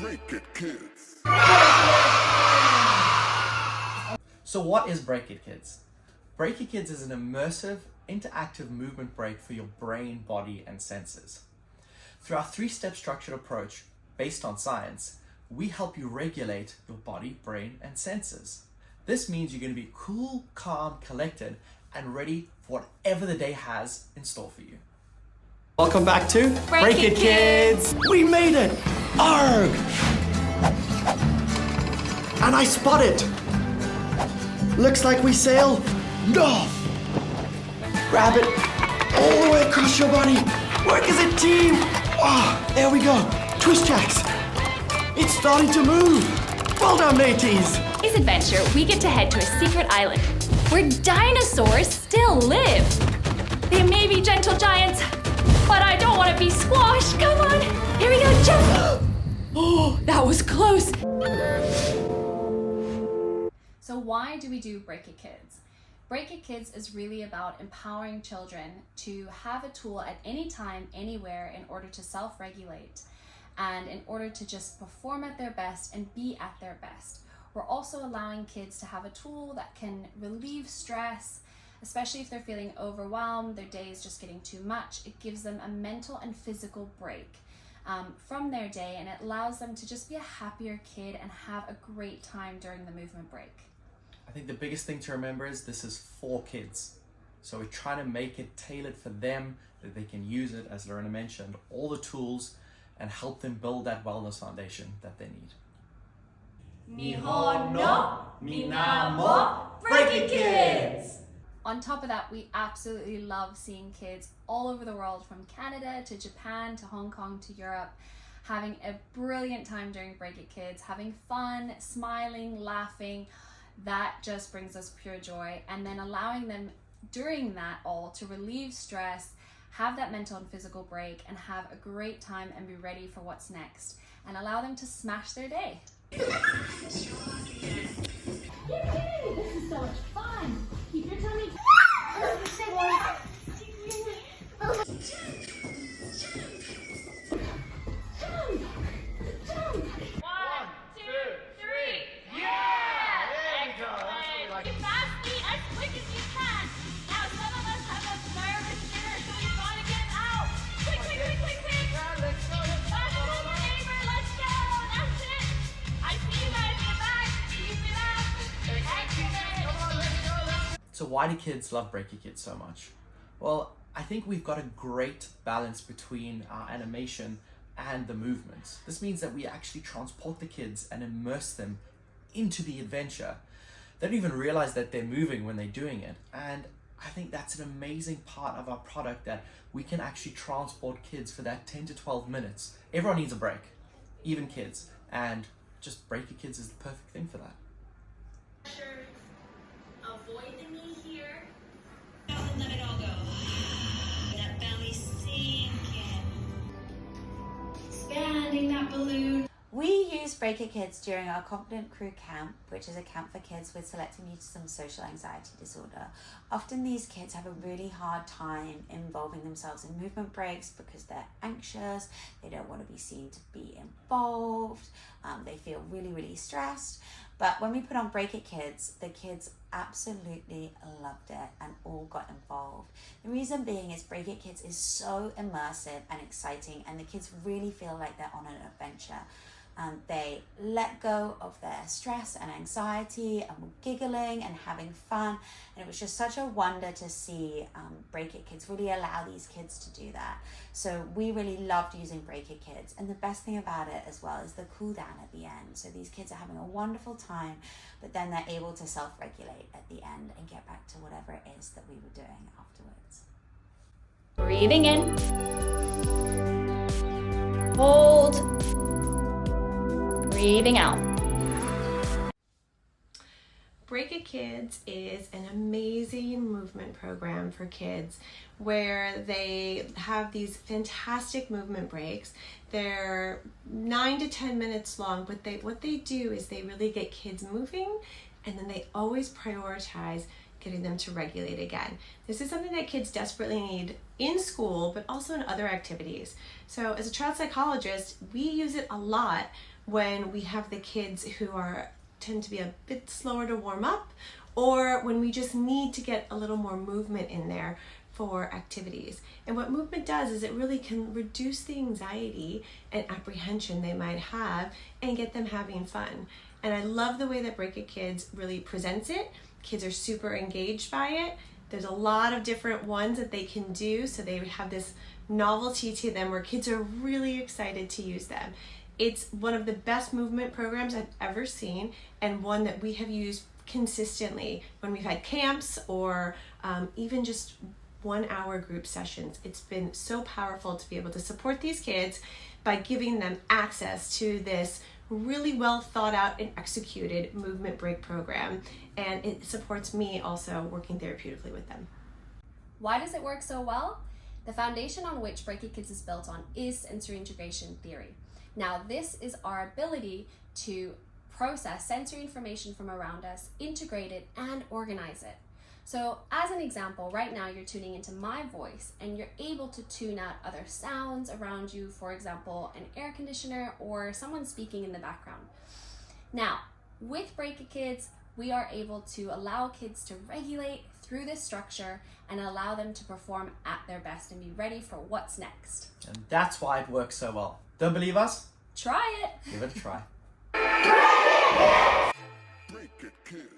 Break It Kids. So what is Break It Kids? Break It Kids is an immersive, interactive movement break for your brain, body, and senses. Through our three-step structured approach based on science, we help you regulate your body, brain, and senses. This means you're going to be cool, calm, collected, and ready for whatever the day has in store for you. Welcome back to Break It Kids! We made it! Arg! And I spot it! Looks like we sail north! Grab it all the way across your body! Work as a team! Ah, there we go! Twist jacks! It's starting to move! Well done, mateys! Today's adventure, we get to head to a secret island where dinosaurs still live. They may be gentle giants, but I don't want to be squashed. Come on, here we go, jump! Oh, that was close. So why do we do Break It Kids? Break It Kids is really about empowering children to have a tool at any time, anywhere, in order to self-regulate and in order to just perform at their best and be at their best. We're also allowing kids to have a tool that can relieve stress, especially if they're feeling overwhelmed, their day is just getting too much. It gives them a mental and physical break from their day, and it allows them to just be a happier kid and have a great time during the movement break. I think the biggest thing to remember is this is for kids. So we're trying to make it tailored for them, that they can use it, as Lorena mentioned, all the tools, and help them build that wellness foundation that they need. Nihon no Minamo Break It Kids! On top of that, we absolutely love seeing kids all over the world, from Canada to Japan to Hong Kong to Europe, having a brilliant time during Break It Kids, having fun, smiling, laughing. That just brings us pure joy. And then allowing them during that all to relieve stress, have that mental and physical break, and have a great time and be ready for what's next, and allow them to smash their day. This is so much fun! Keep your tummy. So why do kids love Break It Kids so much? Well, I think we've got a great balance between our animation and the movements. This means that we actually transport the kids and immerse them into the adventure. They don't even realize that they're moving when they're doing it. And I think that's an amazing part of our product, that we can actually transport kids for that 10 to 12 minutes. Everyone needs a break, even kids. And just Break It Kids is the perfect thing for that. Avoid the knee here. And let it all go. That belly sinking. Expanding that balloon. We use Break It Kids during our Confident Crew Camp, which is a camp for kids with selective mutism social anxiety disorder. Often these kids have a really hard time involving themselves in movement breaks because they're anxious, they don't want to be seen to be involved, they feel really, really stressed. But when we put on Break It Kids, the kids absolutely loved it and all got involved. The reason being is Break It Kids is so immersive and exciting, and the kids really feel like they're on an adventure. They let go of their stress and anxiety and were giggling and having fun, and it was just such a wonder to see Break It Kids really allow these kids to do that. So we really loved using Break It Kids, and the best thing about it as well is the cool down at the end. So these kids are having a wonderful time, but then they're able to self-regulate at the end and get back to whatever it is that we were doing afterwards. Breathing in. Hold. Breathing out. Break It Kids is an amazing movement program for kids where they have these fantastic movement breaks. They're 9 to 10 minutes long, but what they do is they really get kids moving, and then they always prioritize getting them to regulate again. This is something that kids desperately need in school, but also in other activities. So as a child psychologist, we use it a lot when we have the kids who tend to be a bit slower to warm up, or when we just need to get a little more movement in there for activities. And what movement does is it really can reduce the anxiety and apprehension they might have and get them having fun. And I love the way that Break It Kids really presents it. Kids are super engaged by it. There's a lot of different ones that they can do, so they have this novelty to them where kids are really excited to use them. It's one of the best movement programs I've ever seen, and one that we have used consistently when we've had camps or even just 1 hour group sessions. It's been so powerful to be able to support these kids by giving them access to this really well thought out and executed movement break program. And it supports me also working therapeutically with them. Why does it work so well? The foundation on which Break It Kids is built on is sensory integration theory. Now, this is our ability to process sensory information from around us, integrate it, and organize it. So as an example, right now you're tuning into my voice and you're able to tune out other sounds around you, for example, an air conditioner or someone speaking in the background. Now, with Break It Kids, we are able to allow kids to regulate through this structure and allow them to perform at their best and be ready for what's next. And that's why it works so well. Don't believe us? Try it! Give it a try. Break it, kid.